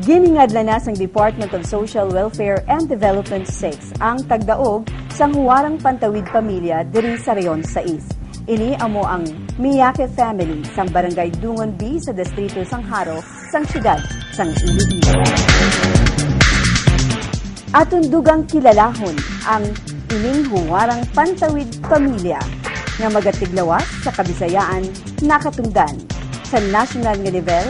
Giningadla na sang Department of Social Welfare and Development 6 ang tagdaog sang huwarang pantawid pamilya diri sa Reyon 6. Ini amo ang Miyake family sang Barangay Dungon B sa Distrito sang Haro sang siyudad sang Iloilo. Aton dugang kilalahon ang ining huwarang pantawid pamilya nga magatiglawas sa Kabisayaan nakatungdan sa national nga level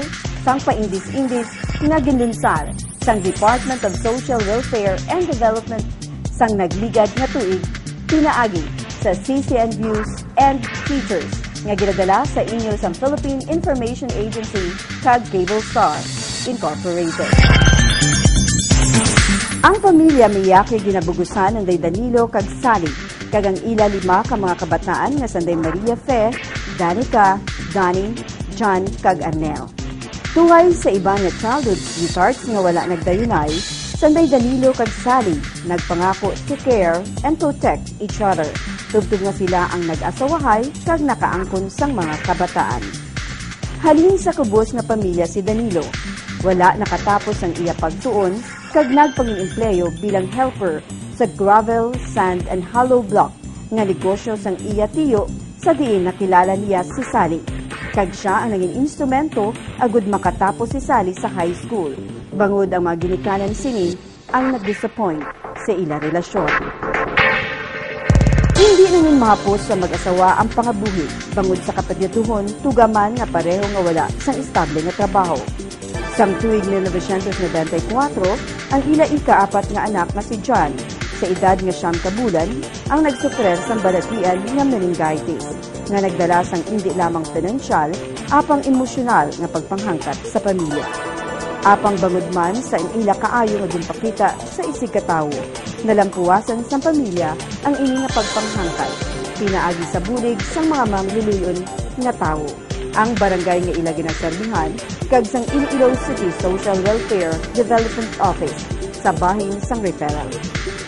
sang paindis-indis nga ginlunsad sang Department of Social Welfare and Development sang nagligad nga tuig pinaagi sa CCN Views and Features nga ginadala sa inyo sang Philippine Information Agency kag Cable Star Incorporated. Ang pamilya Miyake ginabugusan ng Day Danilo kag Sally kag ang ila 5 ka mga kabataan nga sanday Maria Fe, Danica, Donnie, John kag Arnel. Tuhay sa iba nga childhood sweethearts nga wala nagdayunay, sanday Danilo kag Sally nagpangako to care and protect each other. Tubtub nga sila ang nag-asawahay kag nakaangkon sang mga kabataan. Halin sa kubos nga pamilya si Danilo, wala nakatapos ang iya pagtuon kag nagpangin-empleyo bilang helper sa gravel, sand and hollow block nga negosyo sang iya tiyo sa diin nakilala niya si Sally. Kag siya ang naging instrumento agud makatapos si Sally sa high school. Bangod ang mga ginikanan sini ang nag-disappoint sa ila relasyon. Hindi nanging mahapos sa mag-asawa ang pangabuhi bangod sa kapadyatuhon tugaman nga pareho nga wala sang estable nga trabaho. Sang tuig 1994, ang ila ika-4 nga anak nga si John sa edad nga 9 ka bulan ang nagsufrer sang balatian nga meningitis nga nagdala sang hindi lamang pinansyal apang emosyonal nga pagpanghangkat sa pamilya. Apang bangod man sa ila kaayo nga ginpakita sa isig katawo, nalampuwasan sang pamilya ang ini nga pagpanghangkat, pinaagi sa bulig sang mga mamluluyon nga tawo. Ang barangay nga ila ginagserbihan kag sang Iloilo City Social Welfare Development Office sa bahin sang referral.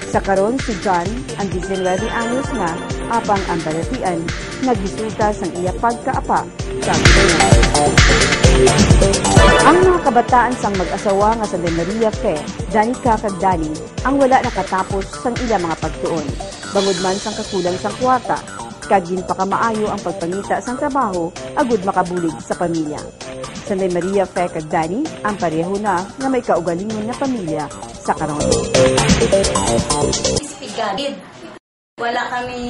Sa karon si John, ang 19 anyos na, apang ang balatian, nagresulta sang iya pagkaapa sa gobernador. Ang mga kabataan sang mag-asawa nga sa Maria Fe, Danica kag Dani, ang wala nakatapos sang ila mga pagtuon. Bangod man sang kakulang sang kwarta, kag ginpakamaayo ang pagpangita sang trabaho agud makabulig sa pamilya. Sa Maria Fe kag Dani, ang pareho na nga may kaugalingon nga pamilya sa karon. Wala kami,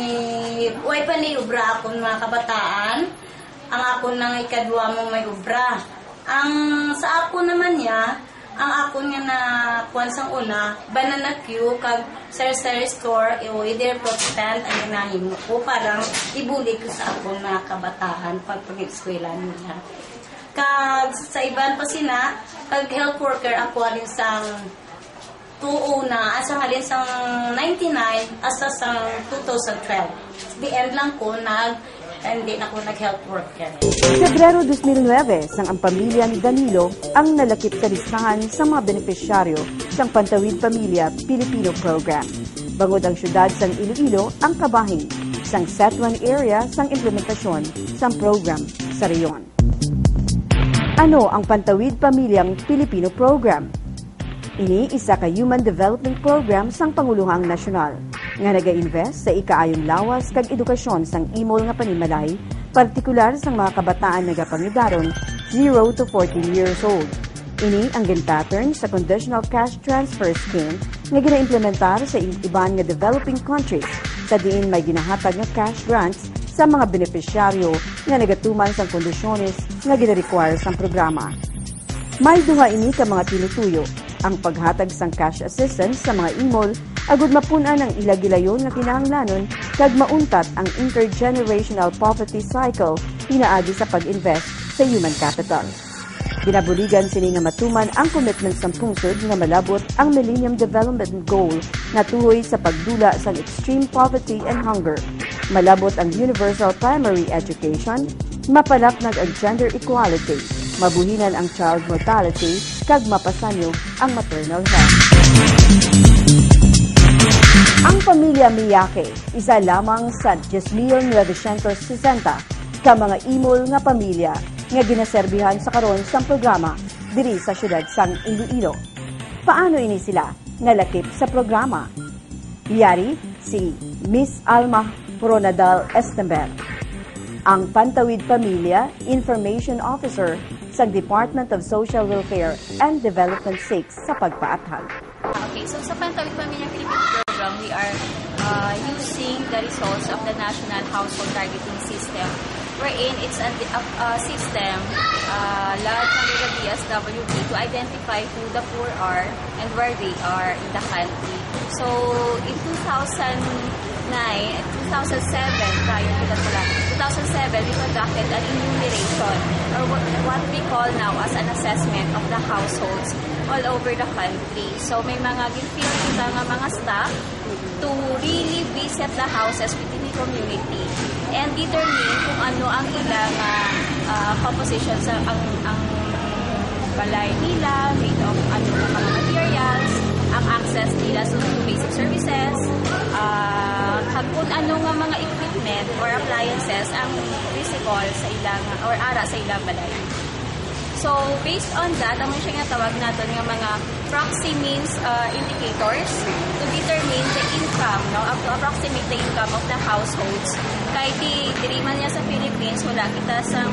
way pa ni ubra akong mga kabataan. Ang ako nang ikadwa mo may ubra. Ang sa ako naman niya, ang ako niya na kuwan sang una, banana queue kag sari-sari store, either protestant ang inahin ko, parang ibulig ko sa akong mga kabataan pag pag-eskwela nila. Kag sa iban pa sina, kag health worker ako alin sang tuuna, asa halin sang 99, asa sang 2012. The end lang ko, hindi na ko nag-health worker. Febrero 2009, sang ang pamilya ni Danilo ang nalakip sa listahan sa mga benepisyaryo sang Pantawid Pamilya Pilipino Program. Bangod ang syudad sang Iloilo ang kabahin sang Set 1 area sang implementasyon sang program sa reyon. Ano ang Pantawid Pamilyang Pilipino Program? Ini isa ka Human Development Program sang Panguluhang Nasyonal nga naga-invest sa ikaayong lawas kag edukasyon sang imol nga panimalay, partikular sang mga kabataan nagapangidaron 0 to 14 years old. Ini ang gin-pattern sa Conditional Cash Transfer Scheme nga gina-implementar sa iban nga developing countries sa diin may ginahatag nga cash grants sa mga benepisyaryo nga nagatuman sang kondisyones nga gina-require sang programa. May duha ini ka mga tinutuyo ang paghatag sang cash assistance sa mga imol agud mapunan ang ilagilayon nga kinahanglanon kag mauntat ang intergenerational poverty cycle pinaagi sa pag-invest sa human capital. Ginabuligan sini nga matuman ang commitment sang pungsod nga malabot ang Millennium Development Goal na tuhoy sa pagdula sang extreme poverty and hunger. Malabot ang universal primary education, mapalapnag ang gender equality, mabuhinan ang child mortality, kag mapasanyog ang maternal health. Ang pamilya Miyake, isa lamang sa 10,960 ka mga imol nga pamilya nga ginaserbihan sa karon sang programa diri sa syudad sang Iloilo. Paano ini sila nalakip sa programa? Yari si Miss Alma Ronadal Estember, ang Pantawid Pamilya Information Officer sa Department of Social Welfare and Development 6 sa pagpaathag. Okay, so sa Pantawid Pamilya Philippines program, we are using the results of the National Household Targeting System, wherein it's a system launched under the DSWD to identify who the poor are and where they are in the country. So in 2007, we conducted an enumeration, or what we call now as an assessment of the households all over the country. So may mga ginfeel kita nga mga staff to really visit the houses within the community and determine kung ano ang ilang composition sa ang balay nila, made of ano ng mga materials, ang access nila sa basic services, kung ano nga mga equipment or appliances ang visible sa ilang or ara sa ilang balay. So, based on that, ang siya nga tawag natin ng mga proxy means indicators to determine the income, no, to approximate the income of the households. Kahit di man niya sa Philippines, wala kita sa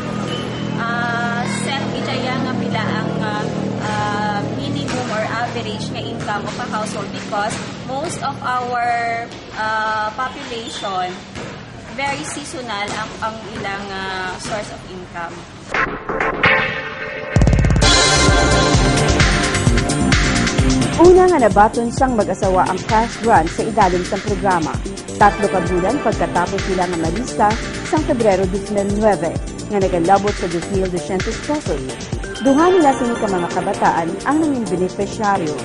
set kita nga pila ang minimum or average na income of a household because most of our population very seasonal ang ilang source of income. Una nga nabaton sang mag-asawa ang cash grant sa ilalim sang programa. 3 ka bulan pagkatapos sila nga malista sang Pebrero 2009 nga nagalabot sa 2,200 pesos. Duha nila sini ka mga kabataan ang nanging beneficiaryo.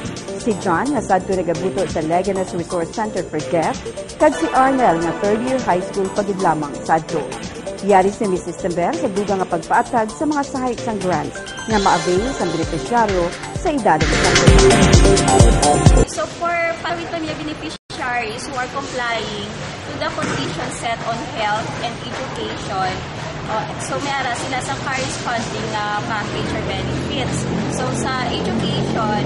Si John nga sadto nagabuto sa Leganas Resource Center for Deaf kag si Arnel nga 3rd year high school pagid lamang sadto. Yari si Mrs. Tember sa dugang nga pagpaatag sa mga sahig sang grants nga ma-avail sa beneficiaryo sa idadong sa So for Pantawid Pamilya beneficiaries who are complying to the conditions set on health and education, so may ara sila sa corresponding package or benefits. So sa education,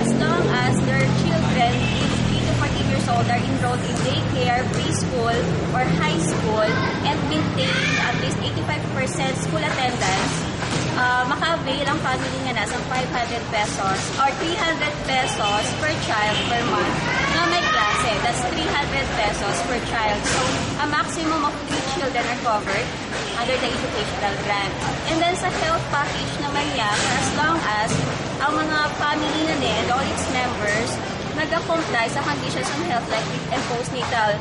as long as their children aged 3 to 14 years old are enrolled in daycare, preschool, or high school and maintain at least 85% school attendance, maka-avail ang family nga nasa 500 pesos or 300 pesos per child per month na may klase. That's 300 pesos per child. So, a maximum of 3 children are covered under the educational grant. And then sa health package naman niya, as long as ang mga family na din, all its members, nag-comply sa conditions on health like and postnatal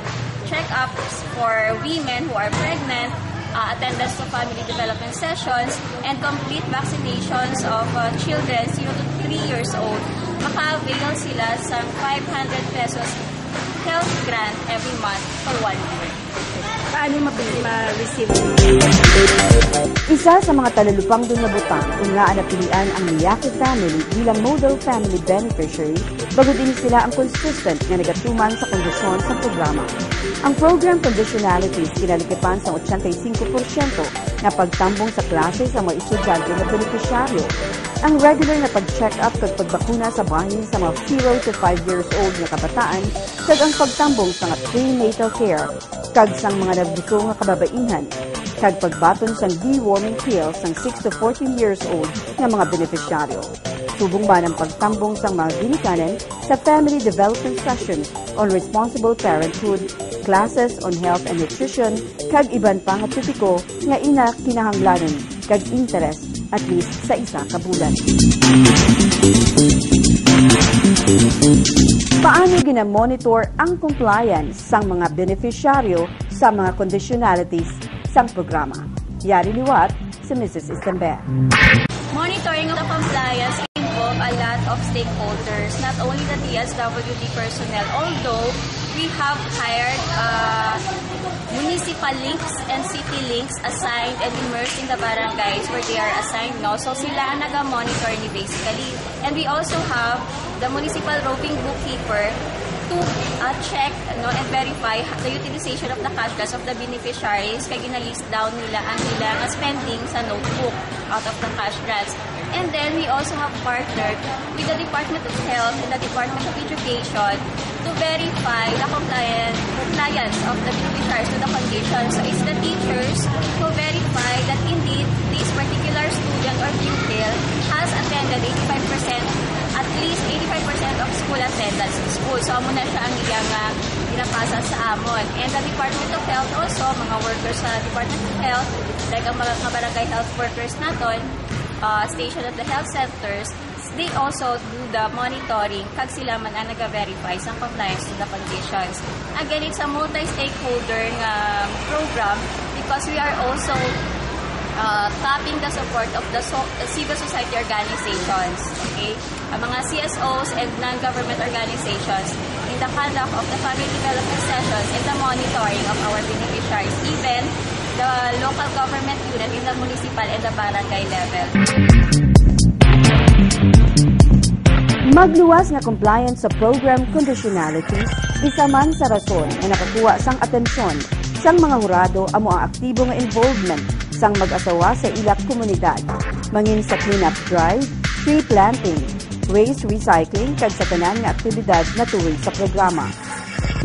check-ups for women who are pregnant, attendance to family development sessions, and complete vaccinations of children 0 to 3 years old, maka-avail sila sa 500 pesos health grant every month for 1 year. Paano ma-receive? Isa sa mga talulupang doon na butang kung nga napilian ang Miyake family bilang model family beneficiary bago din sila ang consistent na nagatuman sa kondisyon sa programa. Ang program conditionalities kinalikipan sa 85% na pagtambong sa klase sa mga estudyante na beneficiaryo. Ang regular na pag-check-up at pagbakuna sa bahin sa mga 0 to 5 years old na kabataan kag ang pagtambong sa mga prenatal care kag sang mga nagbuso nga kababaihan kag pagbaton sang deworming pills sang 6 to 14 years old nga mga beneficiaryo. Subong ba ng pagtambong sang mga ginikanan sa family development sessions on responsible parenthood, classes on health and nutrition, kag iban pa nga tipiko nga ina kinahanglanon kag interest at least sa isa ka bulan. Paano ginamonitor ang compliance sang mga beneficiaryo sa mga conditionalities sang programa? Yari liwat si Mrs. Istamber. Monitoring of the compliance involve a lot of stakeholders, not only the DSWD personnel, although we have hired municipal links and city links assigned and immersed in the barangays where they are assigned, no? So sila ang naga-monitor ni basically. And we also have the municipal roving bookkeeper to check and verify the utilization of the cash grants of the beneficiaries kaya ginalist down nila ang ilang spending sa notebook out of the cash grants. And then we also have partnered with the Department of Health and the Department of Education to verify the compliance of the beneficiaries to the condition. So it's the teachers who verify that indeed this particular student or pupil has attended 85%, at least 85% of school attendance to school. So amo na siya ang iyang pinapasa sa amon. And the Department of Health also, mga workers sa Department of Health, like ang mga kabarangay health workers naton, stationed at the health centers, they also do the monitoring kag sila man ang nag-verify sa compliance to the conditions. Again, it's a multi-stakeholder program because we are also tapping the support of the civil society organizations, okay? Ang mga CSOs and non-government organizations in the conduct of the family development sessions and the monitoring of our beneficiaries, even the local government unit in the municipal and the barangay level. Magluwas nga compliance sa program conditionality, isa man sa rason na nakakuha sang atensyon sang mga hurado amo ang aktibo nga involvement sang mag-asawa sa ilak komunidad, mangin sa cleanup drive, tree planting, waste recycling kag sa tanan nga aktibidad na tuwid sa programa.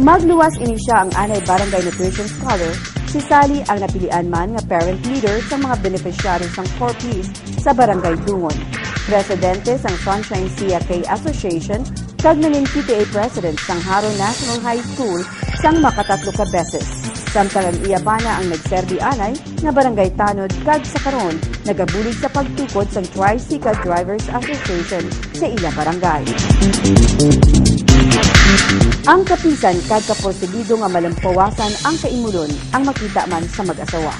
Magluwas ini siya ang anay barangay nutrition scholar, si Sally ang napilian man nga parent leader sa mga beneficiary sang 4Ps sa barangay Dungon, presidente sang Sunshine CFA Association, kag nanin PTA president sang Haro National High School sang makatatlo ka beses. Samtang iya bana ang nagserbi anay nga barangay tanod kag sa karon nagabulig sa pagtukod sang Tricycle Drivers Association sa ila barangay. Ang kapisan kag kaporsigido nga malampawasan ang kaimulon ang makita man sa mag-asawa.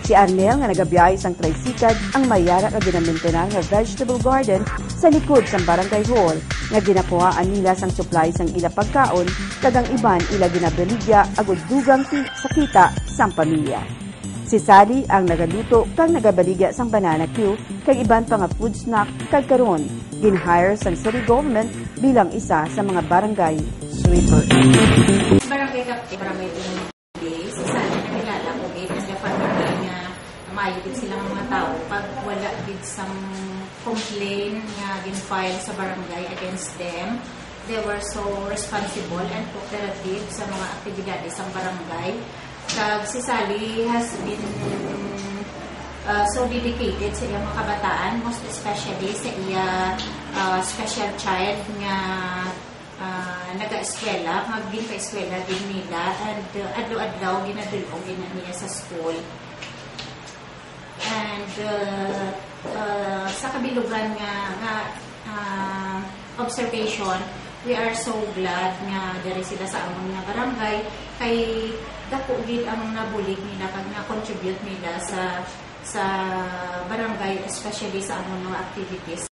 Si Arnel nga nagabiyahe sang tricycle ang mayara nga ginamentonan nga vegetable garden sa likod sang barangay hall nga ginakuhaan nila sang supply sang ila pagkaon kag ang iban ila ginabeligya agud dugang sa kita sang pamilya. Si Sally ang nagaluto kag nagabaligya sang banana queue kag iban pa nga food snack kag karon gin-hire sang city government bilang isa sa mga barangay sweeper. Barangay Kapte, barangay Days, si Sally na kilala ko kasi barangay nga maayod silang mga tao pag wala din sang complaint nga gin-file sa barangay against them. They were so responsible and cooperative sa mga aktibidades sa barangay. Kag si Sally has been so dedicated sa iyang mga kabataan, most especially sa iya special child nga naga-eskwela, magin-pa-eskwela din nila, and adlaw-adlaw ginadulong niya sa school. And sa kabilugan nga observation, we are so glad nga diri sila sa among nga barangay kay dako gid ang nabulig nila kag na-contribute nila sa barangay, especially sa among mga activities.